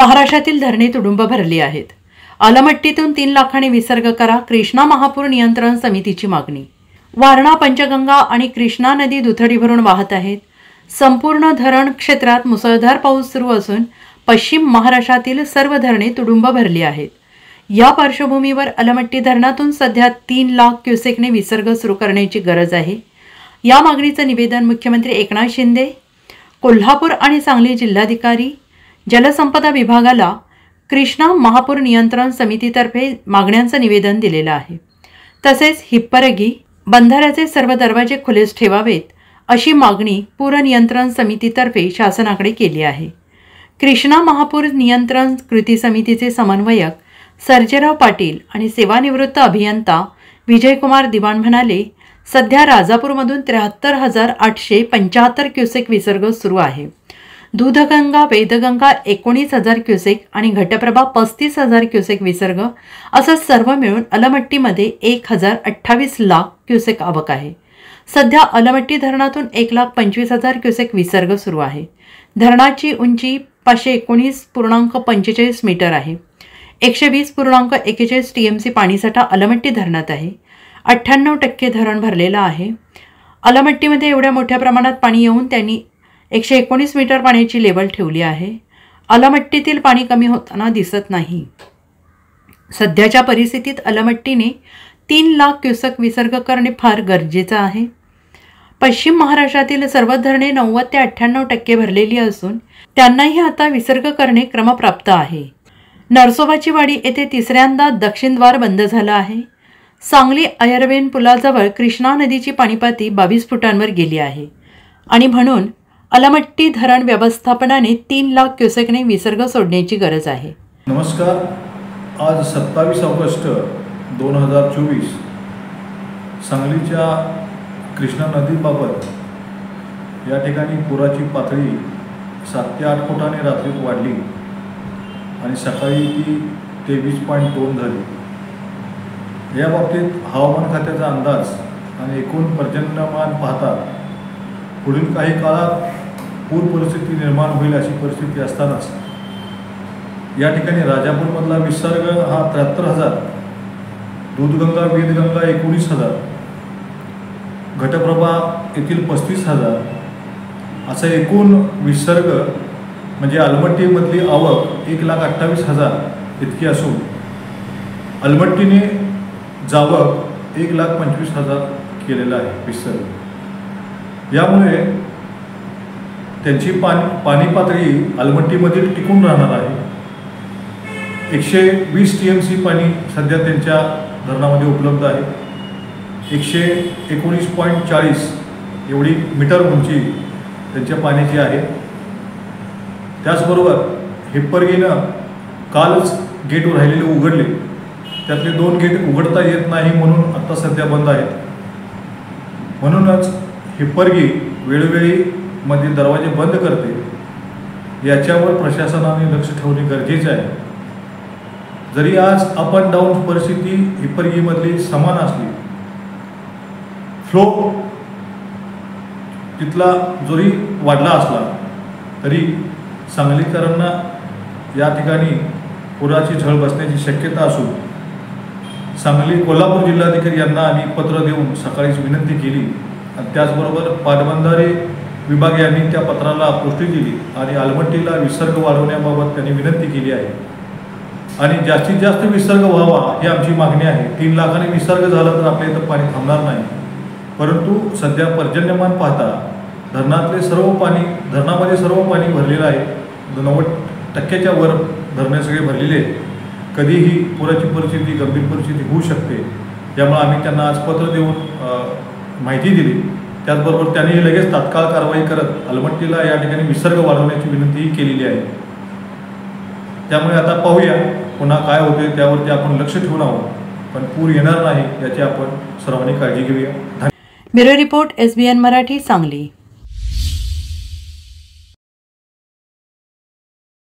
महाराष्ट्रातील धरणे तुडुंब भरली आहेत। अलमट्टीतून 3 लाखांनी विसर्ग करा, कृष्णा महापूर नियंत्रण समितीची मागणी। वारणा, पंचगंगा आणि कृष्णा नदी दुथडी भरून वाहत आहेत। संपूर्ण धरण क्षेत्रात मुसळधार पाऊस सुरू असून पश्चिम महाराष्ट्रातील सर्व धरणे तुडुंब भरली आहेत। या पार्श्वभूमीवर अलमट्टी धरणातून सध्या 3 लाख क्युसेकने विसर्ग सुरू करण्याची गरज आहे। या मागणीचे निवेदन मुख्यमंत्री एकनाथ शिंदे, कोल्हापूर आणि सांगली जिल्हाधिकारी, जलसंपदा विभागाला कृष्णा महापूर नियंत्रण समितीतर्फे मागण्यांचे निवेदन दिलेले आहे। तसेच हिप्परगी बंधाऱ्याचे सर्व दरवाजे खुलेच ठेवावेत अशी मागणी पूर नियंत्रण समितीतर्फे शासनाकडे केली आहे। कृष्णा महापूर नियंत्रण कृती समितीचे समन्वयक सर्जेराव पाटील आणि सेवानिवृत्त अभियंता विजयकुमार दिवाण म्हणाले, सध्या राजापूरमधून 73,875 क्युसेक विसर्ग सुरू आहे। दूधगंगा, वेदगंगा 19,000 क्युसेक आणि घटप्रभा 35,000 क्युसेक विसर्ग असं सर्व मिळून अलमट्टीमध्ये 1,028 लाख क्युसेक आवक आहे। सध्या अलमट्टी धरणातून 1,25,000 क्युसेक विसर्ग सुरू आहे। धरणाची उंची 519.45 मीटर आहे। 120.41 TMC पाणीसाठा अलमट्टी धरणात आहे। 98% धरण भरलेलं आहे। अलमट्टीमध्ये एवढ्या मोठ्या प्रमाणात पाणी येऊन त्यांनी 119 मीटर पाण्याची लेवल ठेवली आहे। अलमट्टीतील पाणी कमी होताना दिसत नाही। सध्याच्या परिस्थितीत अलमट्टीने 3 लाख क्युसेक विसर्ग करणे फार गरजेचे आहे। पश्चिम महाराष्ट्रातील सर्व धरणे 90 ते 98% भरलेली असून त्यांनाही आता विसर्ग करणे क्रमप्राप्त आहे। नरसोबाची वाडी येथे तिसऱ्यांदा दक्षिण द्वार बंद झालं आहे। सांगली अयरवेन पुलाजवळ कृष्णा नदीची पाणीपाती 22 फुटांवर गेली आहे आणि म्हणून अलमट्टी धरण व्यवस्थापनाने 3 लाख क्युसेकने विसर्ग सोडण्याची गरज आहे। नमस्कार, आज 27 ऑगस्ट 2024 सांगलीच्या कृष्णा नदीबाबत या ठिकाणी पुराची पातळी 7 ते 8 फुटाने रात्रीत वाढली आणि सकाळी ती 23.2 झाली। या बाबतीत हवामान खात्याचा अंदाज आणि एकूण पर्जन्यमान पाहता पुढील काही काळात पूर परिस्थिती निर्माण होईल अशी परिस्थिती असतानाच या ठिकाणी राजापूरमधला विसर्ग हा 73,000, दूधगंगा, वेदगंगा 19,000, घटप्रभा येथील 35,000 असा एकूण विसर्ग म्हणजे अलमट्टीमधली आवक 1,28,000 इतकी असून अलमट्टीने जावक 1,25,000 केलेला आहे विसर्ग। यामुळे त्यांची पाणी पातळी अलमट्टीमधील टिकून राहणार आहे। 120 TMC पाणी सध्या त्यांच्या धरणामध्ये उपलब्ध आहे। 119.40 एवढी मीटर उंची त्यांच्या पाण्याची आहे। त्याचबरोबर हिप्परगीनं कालच गेट राहिलेले उघडले, त्यातले 2 गेट उघडता येत नाही म्हणून आता सध्या बंद आहेत। म्हणूनच हिप्परगी वेळोवेळी मध्ये दरवाजे बंद करते, याच्यावर प्रशासनाने लक्ष ठेवणे गरजेचे आहे। जरी आज अप अँड डाऊन परिस्थिती हिप्परगीमधली समान असली, फ्लो तिथला जरी वाढला असला तरी सांगलीकरांना या ठिकाणी पुराची झळ बसण्याची शक्यता असून सांगली कोल्हापूर जिल्हाधिकारी यांना आम्ही पत्र देऊन सकाळीच विनंती केली आणि त्याचबरोबर पाटबंधारे विभाग यांनी त्या पत्राला पुष्टी दिली आणि अलमट्टीला विसर्ग वाढवण्याबाबत त्यांनी विनंती केली आहे आणि जास्तीत जास्त विसर्ग व्हावा ही आमची मागणी आहे। 3 लाखांनी विसर्ग झाला तर आपल्या इथं पाणी थांबणार नाही, परंतु सध्या पर्जन्यमान पाहता धरणामध्ये सर्व पाणी भरलेलं आहे। 90% वर धरणे सगळे भरलेले आहेत। कधीही पुराची परिस्थिती, गंभीर परिस्थिती होऊ शकते। त्यामुळे आम्ही त्यांना आज पत्र देऊन माहिती दिली। त्याचबरोबर त्यांनी लगेच तात्काळ कारवाई करत अलमट्टीला या ठिकाणी विसर्ग वाढवण्याची विनंतीही केलेली आहे। त्यामुळे आता पाहूया पुन्हा काय होते, त्यावरती आपण लक्ष ठेवून आहोत, पण पूर येणार नाही याची आपण सर्वांनी काळजी घेऊया। Bureau report SBN Marathi, Sangli.